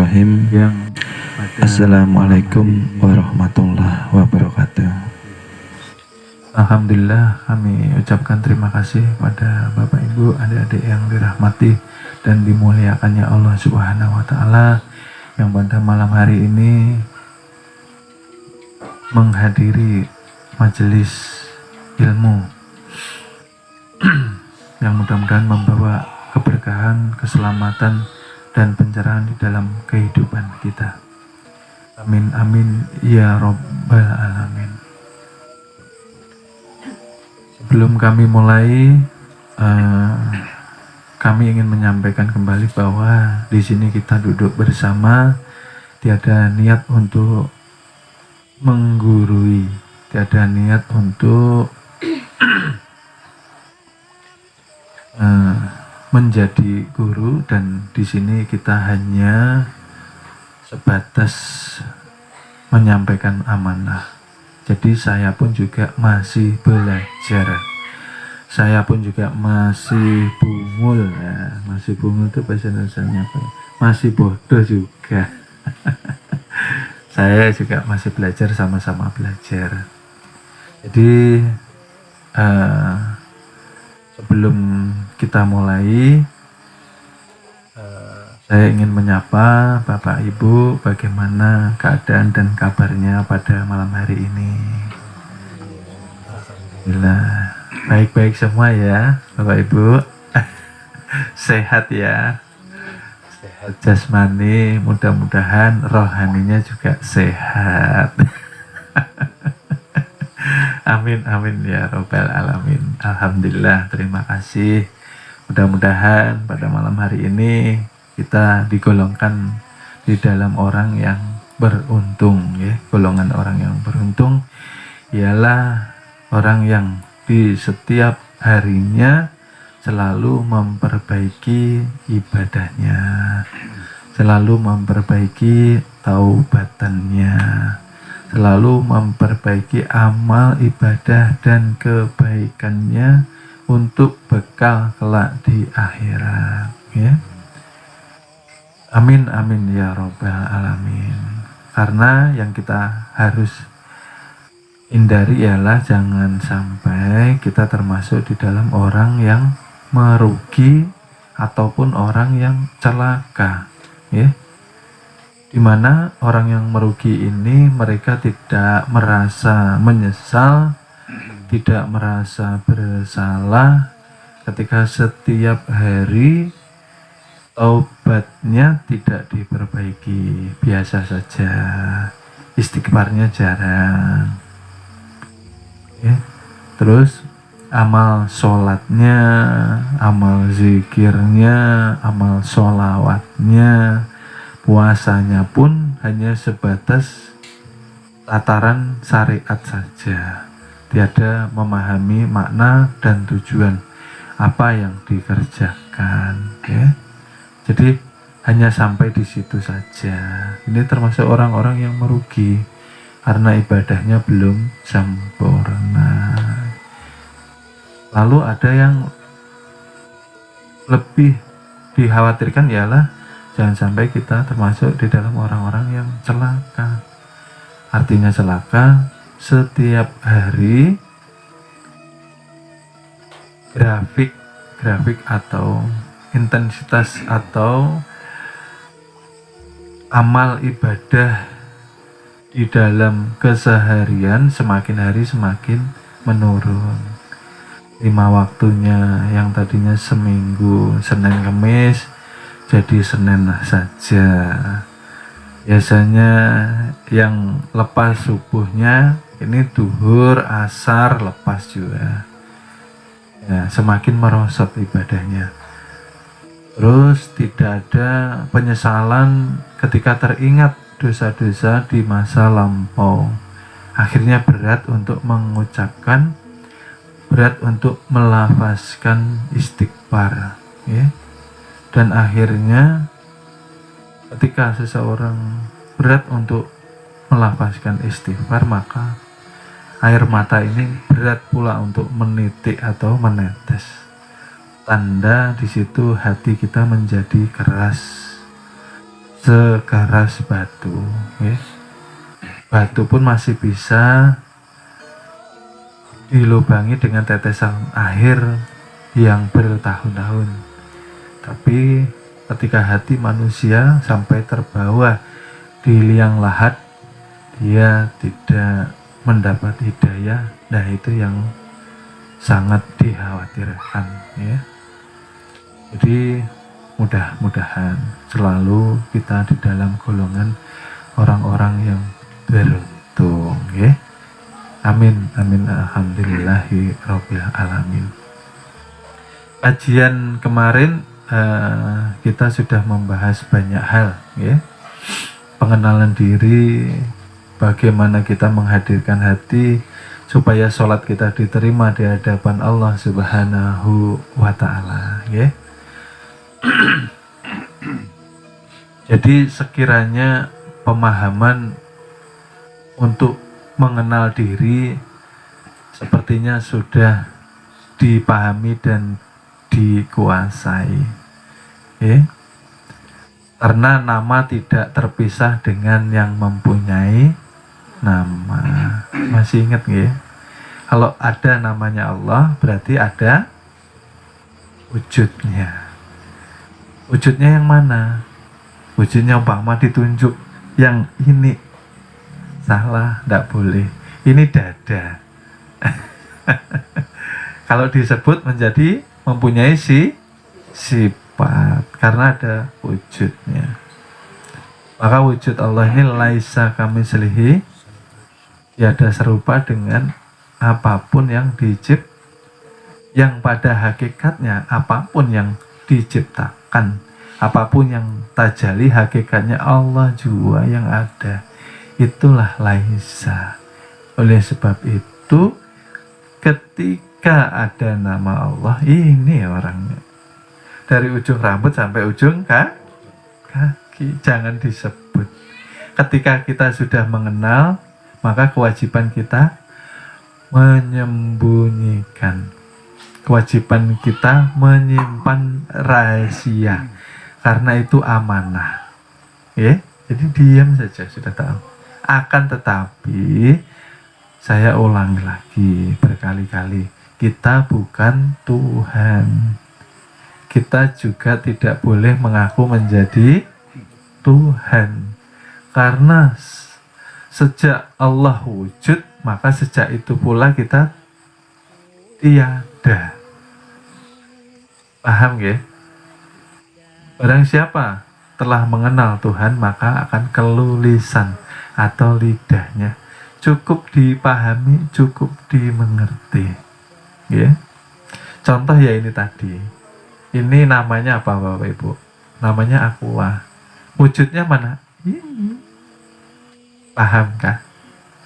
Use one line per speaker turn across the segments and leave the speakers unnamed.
Bismillahirrahmanirrahim. Assalamualaikum warahmatullahi wabarakatuh.
Alhamdulillah, kami ucapkan terima kasih pada Bapak Ibu, adik-adik yang dirahmati dan dimuliakannya Allah Subhanahu wa Ta'ala, yang pada malam hari ini menghadiri majelis ilmu yang mudah-mudahan membawa keberkahan, keselamatan, dan pencerahan di dalam kehidupan kita. Amin amin ya robbal alamin. Sebelum kami mulai, kami ingin menyampaikan kembali bahwa di sini kita duduk bersama, tiada niat untuk menggurui, tiada niat untuk menjadi guru, dan di sini kita hanya sebatas menyampaikan amanah. Jadi saya pun juga masih belajar, saya pun juga masih bungul ya. Masih bungul itu bahasa Indonesianya apa? Masih bodoh juga. Saya juga masih belajar, sama-sama belajar. Jadi sebelum kita mulai, saya ingin menyapa Bapak Ibu, bagaimana keadaan dan kabarnya pada malam hari ini. Alhamdulillah, baik-baik semua ya Bapak Ibu. Sehat ya, sehat jasmani, mudah-mudahan rohaninya juga sehat. Amin amin ya robbal alamin. Alhamdulillah, terima kasih. Mudah-mudahan pada malam hari ini kita digolongkan di dalam orang yang beruntung ya. Golongan orang yang beruntung ialah orang yang di setiap harinya selalu memperbaiki ibadahnya, selalu memperbaiki taubatannya, selalu memperbaiki amal ibadah dan kebaikannya untuk bekal kelak di akhirat ya. Amin amin ya robbal alamin. Karena yang kita harus hindari ialah jangan sampai kita termasuk di dalam orang yang merugi ataupun orang yang celaka ya. Dimana orang yang merugi ini mereka tidak merasa menyesal, tidak merasa bersalah ketika setiap hari taubatnya tidak diperbaiki, biasa saja, istighfarnya jarang ya. Terus amal sholatnya, amal zikirnya, amal sholawatnya, puasanya pun hanya sebatas tataran syariat saja, tiada memahami makna dan tujuan apa yang dikerjakan ya. Jadi hanya sampai di situ saja. Ini termasuk orang-orang yang merugi karena ibadahnya belum sempurna. Lalu ada yang lebih dikhawatirkan ialah jangan sampai kita termasuk di dalam orang-orang yang celaka. Artinya celaka setiap hari grafik atau intensitas atau amal ibadah di dalam keseharian semakin hari semakin menurun. 5 waktunya yang tadinya seminggu Senin Kamis jadi Senin saja. Biasanya yang lepas subuhnya ini duhur, asar lepas juga ya, semakin merosot ibadahnya. Terus tidak ada penyesalan ketika teringat dosa-dosa di masa lampau. Akhirnya berat untuk mengucapkan, berat untuk melafazkan istighfar ya. Dan akhirnya ketika seseorang berat untuk melafazkan istighfar, maka air mata ini berat pula untuk menitik atau menetes. Tanda di situ hati kita menjadi keras, sekeras batu, ya. Batu pun masih bisa dilubangi dengan tetesan air yang bertahun-tahun. Tapi ketika hati manusia sampai terbawa di liang lahat, dia tidak mendapat hidayah. Nah, itu yang sangat dikhawatirkan, ya. Jadi mudah-mudahan selalu kita di dalam golongan orang-orang yang beruntung, ya. Amin, amin, alhamdulillahi rabbil alamin. Kajian kemarin kita sudah membahas banyak hal, ya. Pengenalan diri, bagaimana kita menghadirkan hati supaya sholat kita diterima di hadapan Allah Subhanahu wa Ta'ala, ya. Jadi sekiranya pemahaman untuk mengenal diri sepertinya sudah dipahami dan dikuasai, ya. Karena nama tidak terpisah dengan yang mempunyai nama. Masih ingat ya? Kalau ada namanya Allah berarti ada wujudnya. Wujudnya yang mana? Wujudnya umpama ditunjuk yang ini, salah, tidak boleh. Ini dada. Kalau disebut menjadi mempunyai sifat karena ada wujudnya. Maka wujud Allah ini laisa kamitslihi, tiada serupa dengan apapun yang yang pada hakikatnya apapun yang diciptakan, apapun yang tajali hakikatnya Allah juga yang ada. Itulah laisa. Oleh sebab itu ketika ada nama Allah, ini orangnya dari ujung rambut sampai ujung kaki, jangan disebut. Ketika kita sudah mengenal, maka kewajiban kita menyembunyikan, kewajiban kita menyimpan rahasia, karena itu amanah, ya. Jadi diam saja, sudah tahu. Akan tetapi saya ulangi lagi berkali-kali, kita bukan Tuhan. Kita juga tidak boleh mengaku menjadi Tuhan, karena sejak Allah wujud, maka sejak itu pula kita tiada. Paham ya? Barang siapa telah mengenal Tuhan, maka akan kelulisan atau lidahnya cukup dipahami, cukup dimengerti, ya. Contoh ya ini tadi. Ini namanya apa Bapak Ibu? Namanya aqua. Wujudnya mana? Ini. Pahamkah?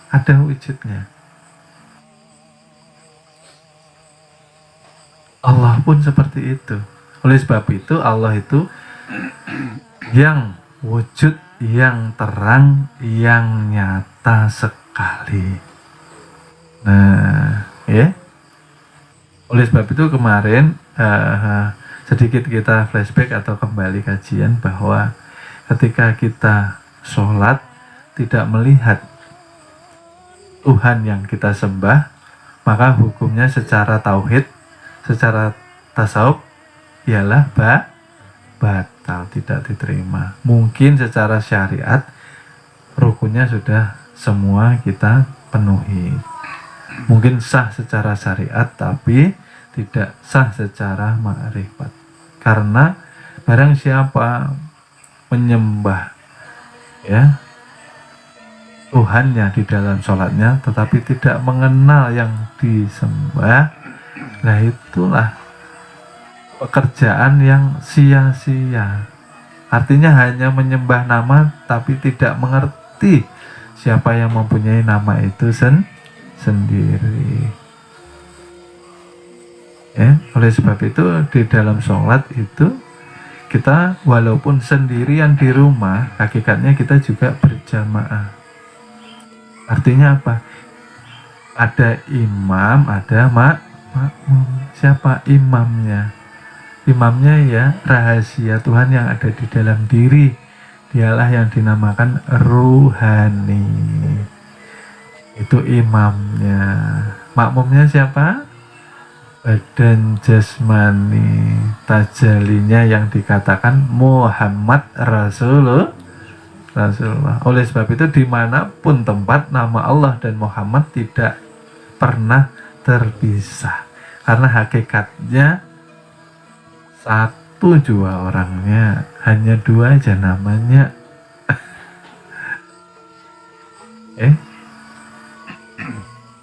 Ada wujudnya. Allah pun seperti itu. Oleh sebab itu Allah itu yang wujud, yang terang, yang nyata sekali. Nah, ya. Oleh sebab itu kemarin sedikit kita flashback atau kembali kajian bahwa ketika kita sholat tidak melihat Tuhan yang kita sembah, maka hukumnya secara tauhid, secara tasawuf ialah batal, tidak diterima. Mungkin secara syariat rukunnya sudah semua kita penuhi. Mungkin sah secara syariat tapi tidak sah secara ma'rifat. Karena barang siapa menyembah, ya, Tuhannya di dalam sholatnya tetapi tidak mengenal yang disembah, nah itulah pekerjaan yang sia-sia. Artinya hanya menyembah nama tapi tidak mengerti siapa yang mempunyai nama itu sendiri. Ya, oleh sebab itu di dalam sholat itu kita walaupun sendirian di rumah, hakikatnya kita juga berjamaah. Artinya apa? Ada imam, ada makmum. Siapa imamnya? Imamnya ya rahasia Tuhan yang ada di dalam diri dialah yang dinamakan ruhani. Itu imamnya. Makmumnya siapa? Badan jasmani, tajalinya yang dikatakan Muhammad Rasulullah. Oleh sebab itu dimanapun tempat, nama Allah dan Muhammad tidak pernah terpisah, karena hakikatnya satu jua orangnya, hanya dua aja namanya.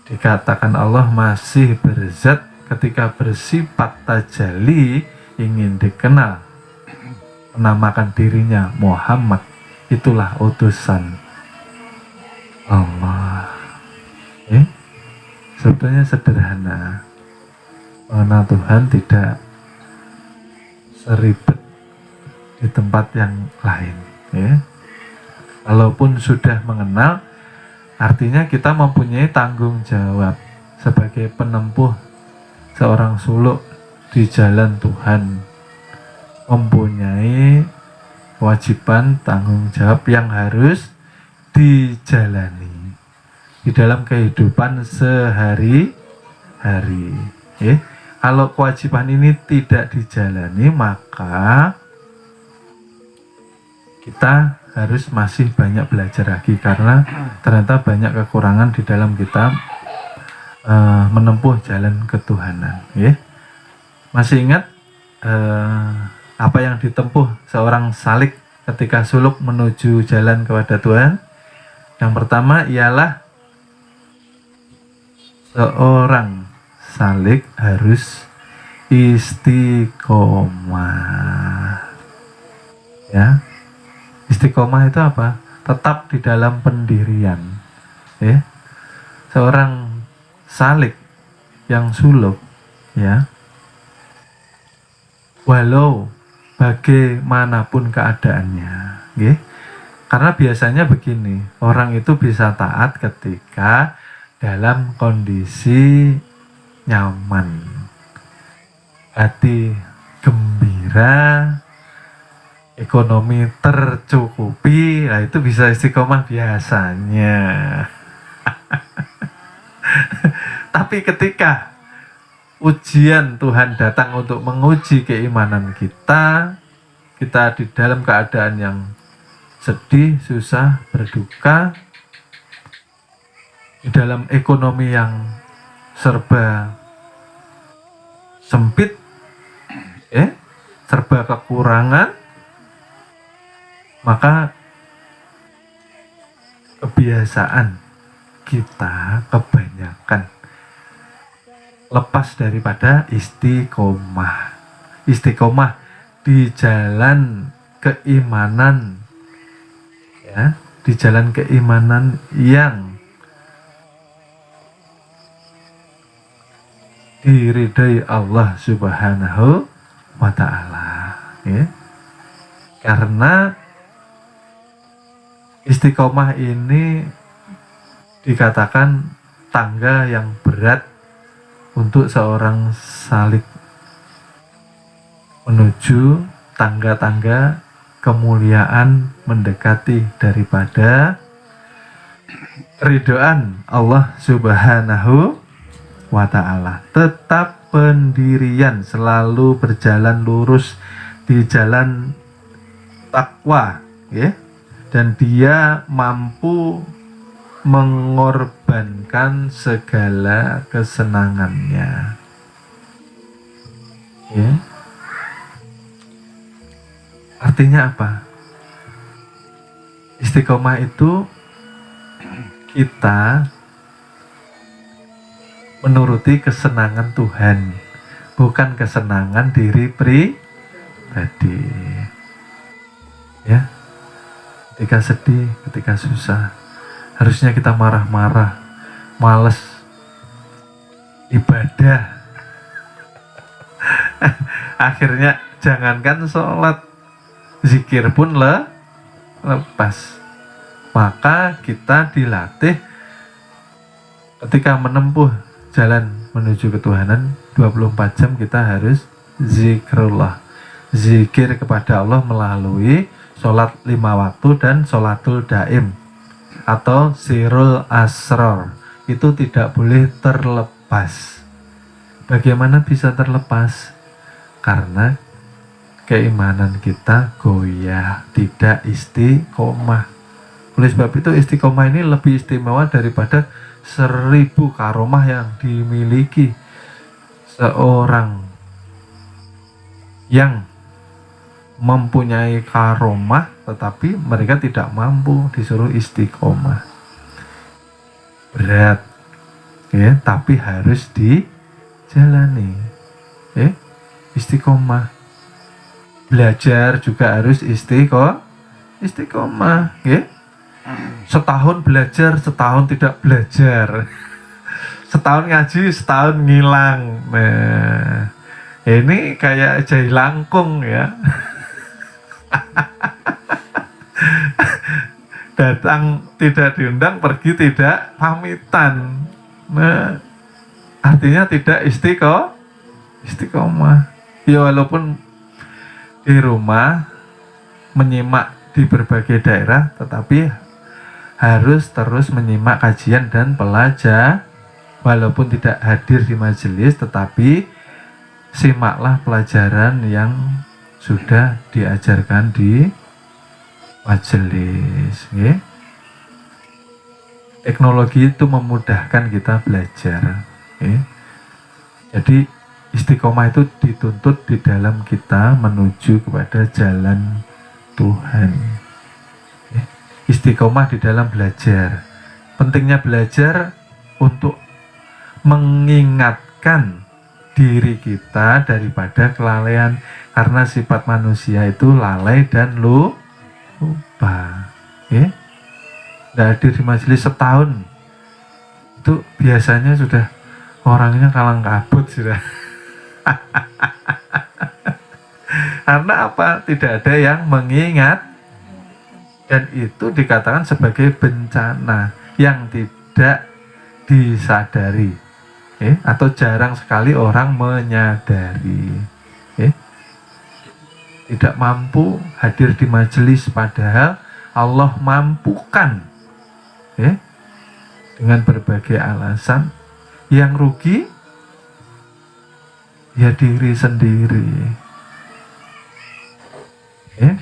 Dikatakan Allah masih berzat ketika bersifat tajali, ingin dikenal, menamakan dirinya Muhammad. Itulah utusan Allah. Sebetulnya sederhana. Mengenal Tuhan tidak seribet di tempat yang lain. Kalaupun sudah mengenal, artinya kita mempunyai tanggung jawab sebagai penempuh seorang suluk di jalan Tuhan, mempunyai kewajiban tanggung jawab yang harus dijalani di dalam kehidupan sehari-hari. Kalau kewajiban ini tidak dijalani, maka kita harus masih banyak belajar lagi, karena ternyata banyak kekurangan di dalam kita menempuh jalan ketuhanan. Masih ingat apa yang ditempuh seorang salik ketika suluk menuju jalan kepada Tuhan? Yang pertama ialah seorang salik harus istiqomah. Istiqomah itu apa? Tetap di dalam pendirian. Seorang salik yang suluk, walau bagaimanapun keadaannya, karena biasanya begini, orang itu bisa taat ketika dalam kondisi nyaman, hati gembira, ekonomi tercukupi, itu bisa istiqomah biasanya. Tapi ketika ujian Tuhan datang untuk menguji keimanan kita, kita di dalam keadaan yang sedih, susah, berduka, di dalam ekonomi yang serba sempit, serba kekurangan, maka kebiasaan kita kebanyakan lepas daripada istiqomah. Istiqomah di jalan keimanan, di jalan keimanan yang diridai Allah Subhanahu wa ta'ala. Karena istiqomah ini dikatakan tangga yang berat untuk seorang salik menuju tangga-tangga kemuliaan, mendekati daripada ridhoan Allah Subhanahu wa ta'ala. Tetap pendirian, selalu berjalan lurus di jalan takwa, dan dia mampu mengorbankan segala kesenangannya. Artinya apa? Istiqomah itu kita menuruti kesenangan Tuhan, bukan kesenangan diri pribadi. Ketika sedih, ketika susah, harusnya kita marah-marah, males ibadah. Akhirnya jangankan sholat, zikir pun lepas. Maka kita dilatih ketika menempuh jalan menuju ketuhanan, 24 jam kita harus zikrullah, zikir kepada Allah melalui sholat 5 waktu dan sholatul daim atau sirul asror itu tidak boleh terlepas. Bagaimana bisa terlepas? Karena keimanan kita goyah, tidak istiqomah. Oleh sebab itu istiqomah ini lebih istimewa daripada 1000 karomah yang dimiliki seorang yang mempunyai karomah tetapi mereka tidak mampu disuruh istiqomah. Berat, ya, tapi harus dijalani. Istiqomah. Belajar juga harus istiqomah, ya. Setahun belajar, setahun tidak belajar. Setahun ngaji, setahun ngilang. Nah, ini kayak jai langkung, ya. Datang tidak diundang, pergi tidak pamitan. Nah, artinya tidak istiqomah. Ya walaupun di rumah menyimak di berbagai daerah, tetapi harus terus menyimak kajian dan pelajar. Walaupun tidak hadir di majelis, tetapi simaklah pelajaran yang sudah diajarkan di majelis, ya. Teknologi itu memudahkan kita belajar, ya. Jadi istiqomah itu dituntut di dalam kita menuju kepada jalan Tuhan, ya. Istiqomah di dalam belajar. Pentingnya belajar untuk mengingatkan diri kita daripada kelalaian, karena sifat manusia itu lalai dan lupa, ya. Tidak hadir di majelis setahun itu biasanya sudah orangnya kalang kabut sudah. Karena apa? Tidak ada yang mengingat, dan itu dikatakan sebagai bencana yang tidak disadari, atau jarang sekali orang menyadari. Tidak mampu hadir di majelis padahal Allah mampukan, dengan berbagai alasan. Yang rugi ya diri sendiri.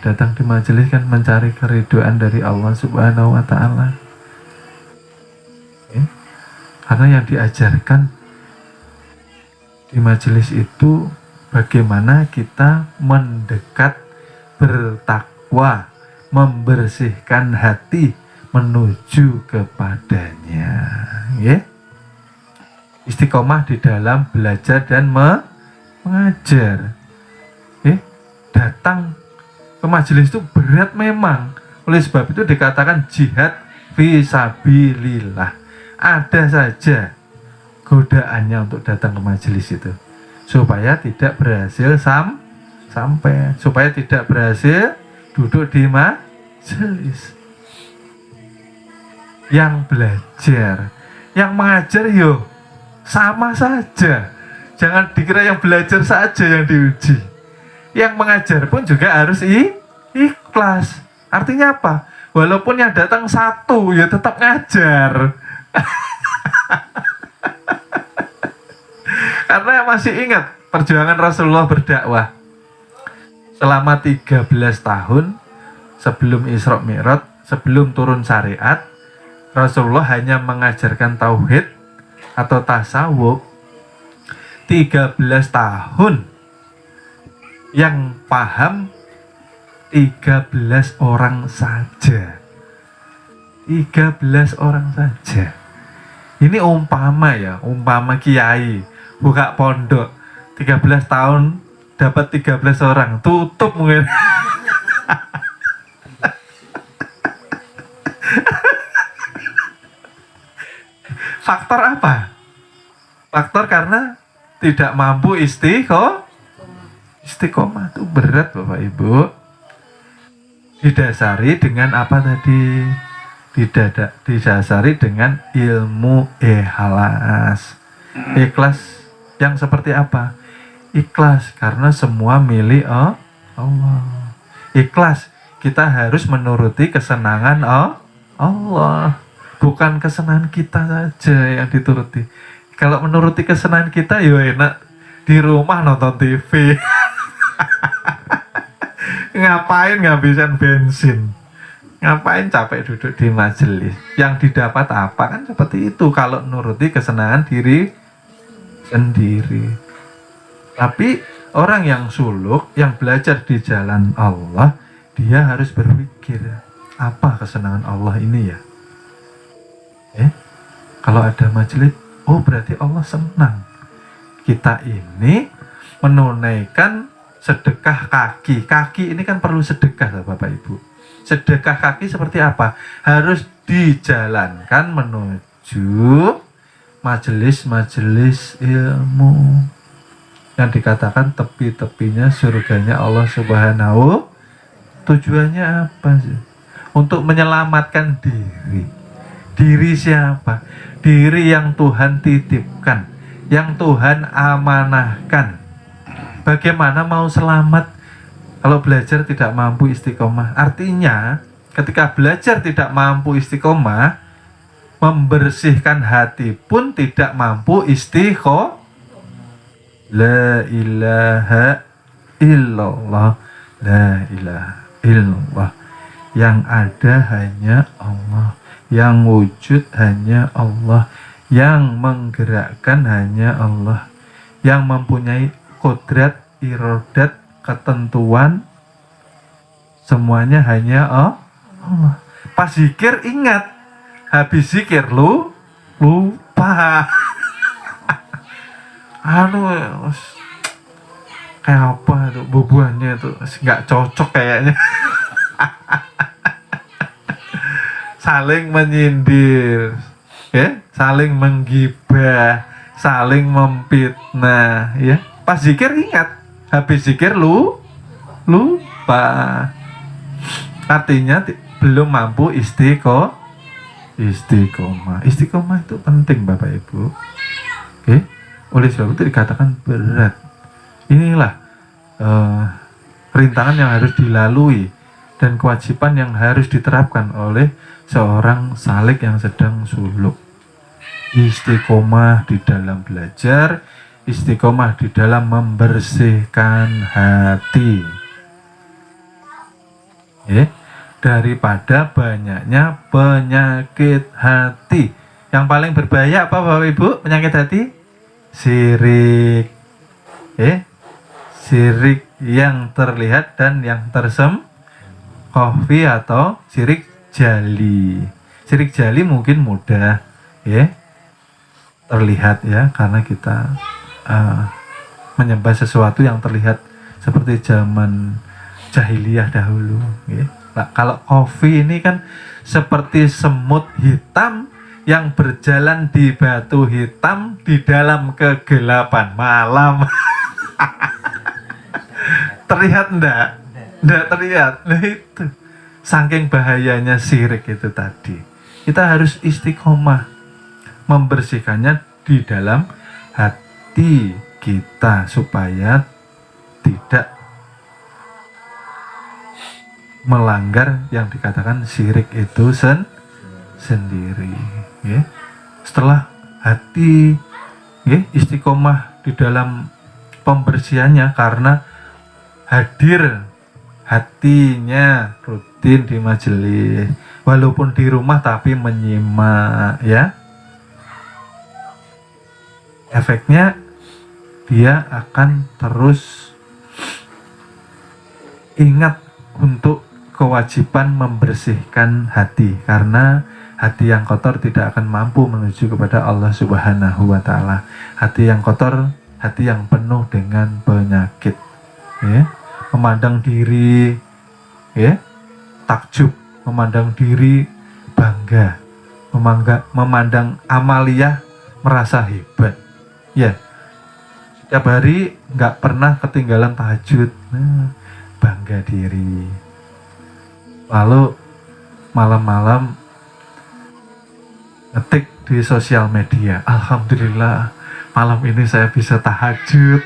Datang di majelis kan mencari keridhaan dari Allah Subhanahu wa Ta'ala. Karena yang diajarkan di majelis itu bagaimana kita mendekat, bertakwa, membersihkan hati menuju kepadanya, ya. Istiqomah di dalam belajar dan mengajar. Datang ke majelis itu berat memang. Oleh sebab itu dikatakan jihad fisabilillah. Ada saja godaannya untuk datang ke majelis itu, supaya tidak berhasil sampai, supaya tidak berhasil duduk di majelis. Yang belajar, yang mengajar yo sama saja. Jangan dikira yang belajar saja yang diuji. Yang mengajar pun juga harus ikhlas. Artinya apa? Walaupun yang datang satu ya tetap ngajar. Karena masih ingat perjuangan Rasulullah berdakwah selama 13 tahun sebelum Isra Mi'raj, sebelum turun syariat. Rasulullah hanya mengajarkan tauhid atau tasawuf 13 tahun. Yang paham 13 orang saja. 13 orang saja. Ini umpama ya, umpama kiai buka pondok 13 tahun dapat 13 orang, tutup mungkin. Faktor apa? Faktor karena tidak mampu istiqomah itu berat Bapak Ibu. Didasari dengan apa tadi? Didasari dengan ilmu ikhlas. Ikhlas yang seperti apa? Ikhlas karena semua milik Allah. Ikhlas kita harus menuruti kesenangan Allah, bukan kesenangan kita saja yang dituruti. Kalau menuruti kesenangan kita ya enak di rumah nonton TV. Ngapain ngabisin bensin? Ngapain capek duduk di majelis? Yang didapat apa? Kan seperti itu kalau menuruti kesenangan diri sendiri. Tapi orang yang suluk, yang belajar di jalan Allah, dia harus berpikir, apa kesenangan Allah ini ya? Kalau ada majelis, oh berarti Allah senang. Kita ini menunaikan sedekah kaki. Kaki ini kan perlu sedekah, Bapak Ibu. Sedekah kaki seperti apa? Harus dijalankan menuju majelis-majelis ilmu yang dikatakan tepi-tepinya surganya Allah Subhanahu. Tujuannya apa sih? Untuk menyelamatkan diri. Diri siapa? Diri yang Tuhan titipkan, yang Tuhan amanahkan. Bagaimana mau selamat kalau belajar tidak mampu istiqomah? Artinya ketika belajar tidak mampu istiqomah, membersihkan hati pun tidak mampu istiqomah. La ilaha illallah, la ilaha illallah. Yang ada hanya Allah, yang wujud hanya Allah, yang menggerakkan hanya Allah, yang mempunyai kodrat, irodat, ketentuan, semuanya hanya Allah. Pas zikir ingat, habis zikir lupa. Kayak apa itu bubuhannya itu nggak cocok kayaknya. Saling menyindir, saling menggibah, saling memfitnah, ya. Pas zikir ingat, habis zikir lupa. Artinya belum mampu istiqomah. Istiqomah itu penting, Bapak Ibu. Oleh sebab itu dikatakan berat. Inilah rintangan yang harus dilalui dan kewajiban yang harus diterapkan oleh seorang salik yang sedang suluk. Istiqomah di dalam belajar, istiqomah di dalam membersihkan hati. Daripada banyaknya penyakit hati. Yang paling berbahaya apa, Bapak Ibu? Penyakit hati? Sirik. Sirik yang terlihat dan yang tersembunyi atau sirik jali. Sirik jali mungkin mudah terlihat ya, karena kita menyembah sesuatu yang terlihat seperti zaman jahiliyah dahulu. Nah, kalau kofi ini kan seperti semut hitam yang berjalan di batu hitam di dalam kegelapan malam. Terlihat enggak? Enggak terlihat. Nah itu saking bahayanya syirik itu tadi. Kita harus istiqomah membersihkannya di dalam hati kita supaya tidak melanggar yang dikatakan syirik itu sendiri. Setelah hati istiqomah di dalam pembersihannya karena hadir hatinya rutin di majelis, walaupun di rumah tapi menyimak ya. Efeknya dia akan terus ingat untuk kewajiban membersihkan hati, karena hati yang kotor tidak akan mampu menuju kepada Allah Subhanahu wa Ta'ala. Hati yang kotor, hati yang penuh dengan penyakit, memandang diri, takjub, memandang diri bangga, memandang amaliyah merasa hebat, setiap hari nggak pernah ketinggalan tahajud, bangga diri. Lalu malam-malam ngetik di sosial media, alhamdulillah malam ini saya bisa tahajud.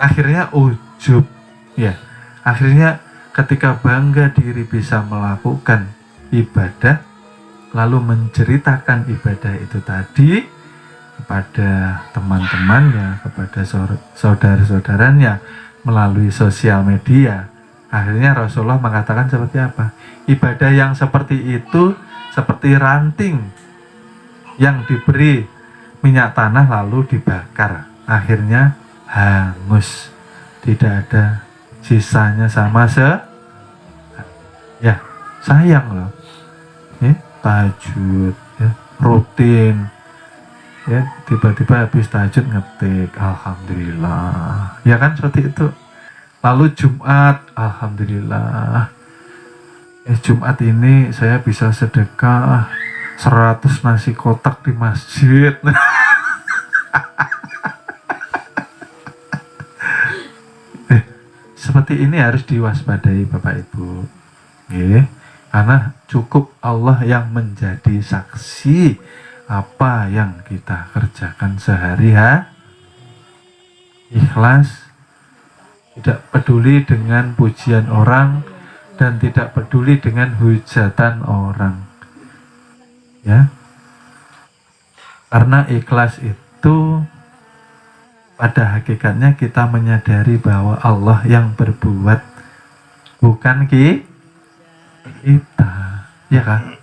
akhirnya ujub, ya. Akhirnya ketika bangga diri bisa melakukan ibadah, lalu menceritakan ibadah itu tadi kepada teman-temannya, kepada saudara-saudaranya melalui sosial media. Akhirnya Rasulullah mengatakan seperti apa? Ibadah yang seperti itu seperti ranting yang diberi minyak tanah lalu dibakar. Akhirnya hangus, tidak ada sisanya sama ya, sayang loh. Tahajud, ya, rutin, ya, tiba-tiba habis tahajud ngetik, alhamdulillah, ya kan, seperti itu. Lalu Jumat, alhamdulillah, Jumat ini saya bisa sedekah 100 nasi kotak di masjid. Seperti ini harus diwaspadai Bapak Ibu, karena cukup Allah yang menjadi saksi apa yang kita kerjakan sehari-hari. Ikhlas, tidak peduli dengan pujian orang dan tidak peduli dengan hujatan orang, ya. Karena ikhlas itu pada hakikatnya kita menyadari bahwa Allah yang berbuat, bukan kita, ya kan?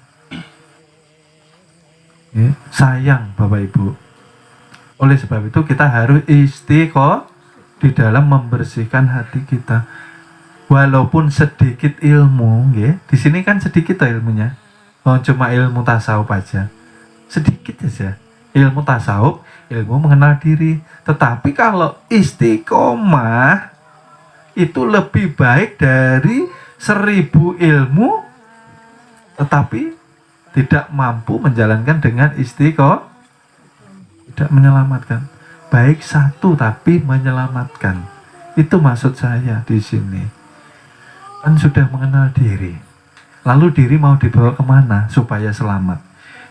Ya, sayang Bapak Ibu. Oleh sebab itu kita harus istiqomah di dalam membersihkan hati kita. Walaupun sedikit ilmu, ya. Di sini kan sedikit ilmunya. Oh, cuma ilmu tasawuf aja. Sedikit aja. Ilmu tasawuf, ilmu mengenal diri. Tetapi kalau istiqomah itu lebih baik dari 1000 ilmu tetapi tidak mampu menjalankan dengan istiqomah, tidak menyelamatkan. Baik satu tapi menyelamatkan. Itu maksud saya di sini. Kan sudah mengenal diri. Lalu diri mau dibawa kemana supaya selamat?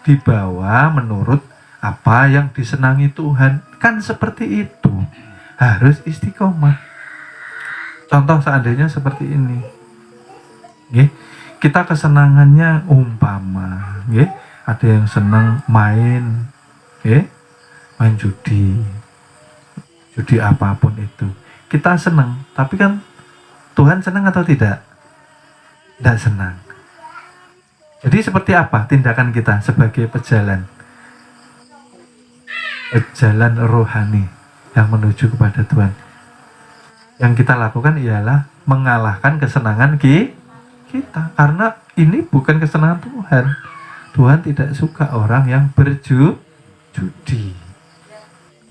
Dibawa menurut apa yang disenangi Tuhan. Kan seperti itu. Harus istiqomah. Contoh seandainya seperti ini. Kita kesenangannya umpama, ada yang senang main, main judi apapun itu. Kita senang, tapi kan Tuhan senang atau tidak? Tidak senang. Jadi seperti apa tindakan kita sebagai pejalan rohani yang menuju kepada Tuhan? Yang kita lakukan ialah mengalahkan kesenangan kita, karena ini bukan kesenangan Tuhan. Tuhan tidak suka orang yang berjudi.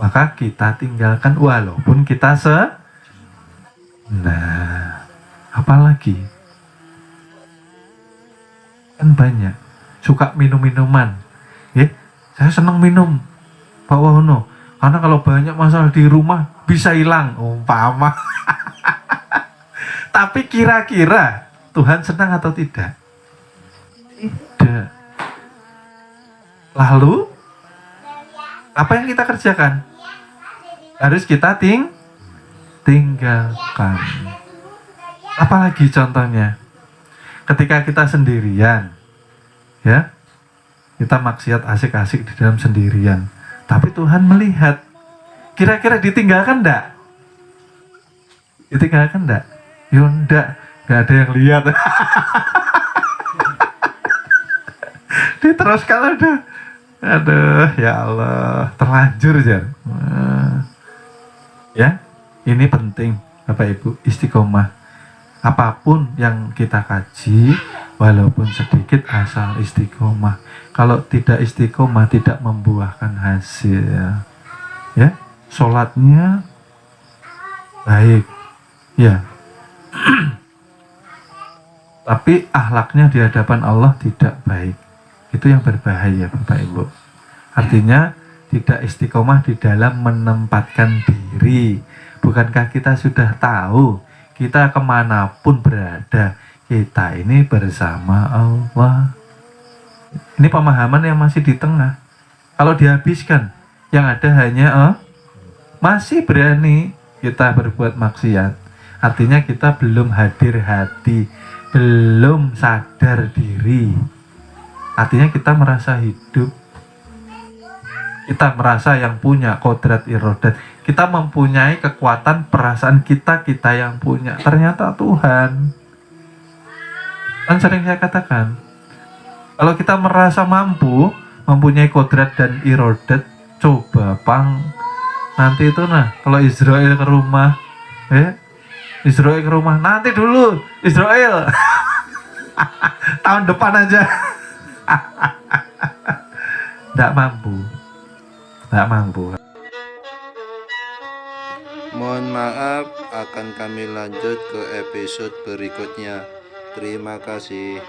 Maka kita tinggalkan walaupun kita nah, apalagi kan banyak suka minum-minuman. Saya senang minum Pak Wahono, karena kalau banyak masalah di rumah bisa hilang, umpama. Tapi kira-kira Tuhan senang atau tidak? Tidak. Lalu apa yang kita kerjakan? Harus kita tinggalkan. Apalagi contohnya? Ketika kita sendirian, ya, kita maksiat asik-asik di dalam sendirian. Tapi Tuhan melihat. Kira-kira ditinggalkan enggak? Ditinggalkan enggak? Ya enggak. Enggak ada yang lihat. Diteruskan aduh. Aduh, ya Allah, terlanjur ya. Ya, ini penting Bapak Ibu, istiqomah. Apapun yang kita kaji, walaupun sedikit asal istiqomah. Kalau tidak istiqomah tidak membuahkan hasil. Ya, sholatnya baik. Ya. Tapi akhlaknya di hadapan Allah tidak baik. Itu yang berbahaya Bapak Ibu. Artinya tidak istiqomah di dalam menempatkan diri. Bukankah kita sudah tahu kita kemanapun berada, kita ini bersama Allah. Ini pemahaman yang masih di tengah. Kalau dihabiskan, yang ada hanya masih berani kita berbuat maksiat, artinya kita belum hadir hati, belum sadar diri. Artinya kita merasa hidup, kita merasa yang punya kodrat irodat, kita mempunyai kekuatan perasaan kita yang punya. Ternyata Tuhan. Kan sering saya katakan, kalau kita merasa mampu, mempunyai kodrat dan irodat, coba nanti itu kalau Israel ke rumah, Israel ke rumah, nanti dulu Israel tahun depan aja. Nggak mampu.
Mohon maaf, akan kami lanjut ke episode berikutnya. Terima kasih.